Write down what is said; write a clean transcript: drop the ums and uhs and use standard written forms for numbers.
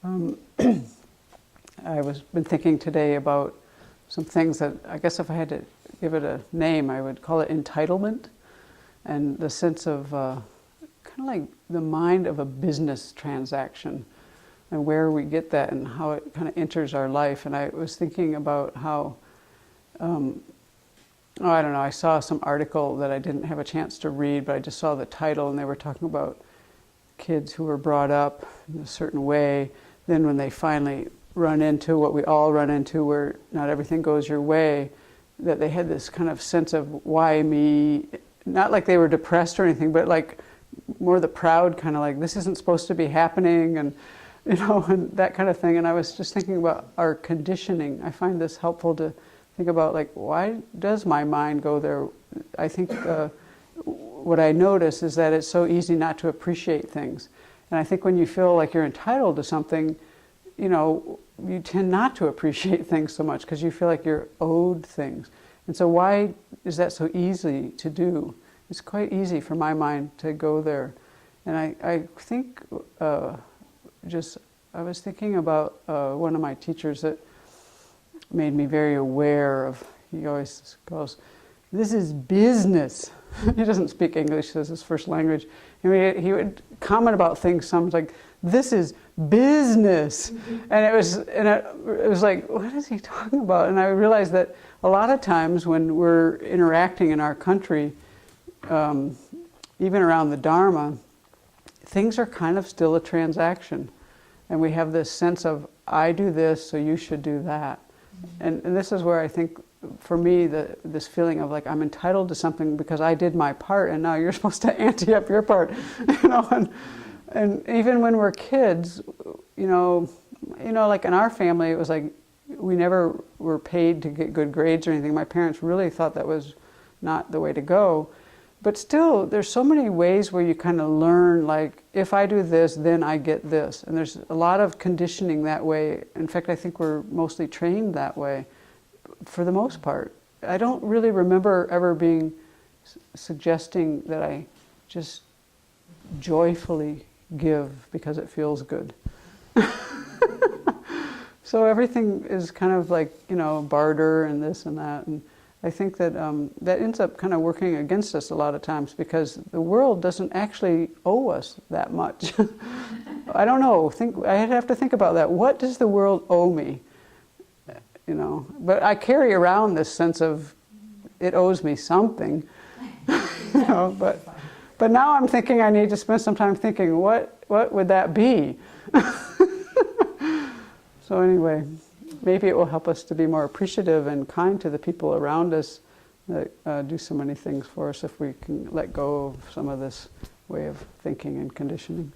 Um, been thinking today about some things that I guess if I had to give it a name, I would call it entitlement, and the sense of kind of like the mind of a business transaction, and where we get that and how it kind of enters our life. And I was thinking about how, I don't know, I saw some article that I didn't have a chance to read, but I just saw the title, and they were talking about kids who were brought up in a certain way. Then when they finally run into what we all run into, where not everything goes your way, that they had this kind of sense of why me, not like they were depressed or anything, but like more the proud kind of like, this isn't supposed to be happening, and and that kind of thing. And I was just thinking about our conditioning. I find this helpful to think about, like, why does my mind go there? I think what I notice is that it's so easy not to appreciate things. And I think when you feel like you're entitled to something, you tend not to appreciate things so much because you feel like you're owed things. And so why is that so easy to do? It's quite easy for my mind to go there. And I think, I was thinking about one of my teachers that made me very aware of, he always goes, "This is business." He doesn't speak English as his first language. He would comment about things, sometimes like, "This is business." And it was like, what is he talking about? And I realized that a lot of times when we're interacting in our country, even around the Dharma, things are kind of still a transaction. And we have this sense of, I do this, so you should do that. And this is where I think, for me, this feeling of like, I'm entitled to something because I did my part, and now you're supposed to ante up your part. And even when we're kids, like in our family, it was like, we never were paid to get good grades or anything. My parents really thought that was not the way to go. But still, there's so many ways where you kind of learn, like, if I do this, then I get this. And there's a lot of conditioning that way. In fact, I think we're mostly trained that way, for the most part. I don't really remember ever suggesting that I just joyfully give because it feels good. So everything is kind of like, barter and this and that. And I think that that ends up kind of working against us a lot of times, because the world doesn't actually owe us that much. I don't know. I'd have to think about that. What does the world owe me? But I carry around this sense of it owes me something. But now I'm thinking I need to spend some time thinking, what would that be? So anyway, maybe it will help us to be more appreciative and kind to the people around us that do so many things for us if we can let go of some of this way of thinking and conditioning.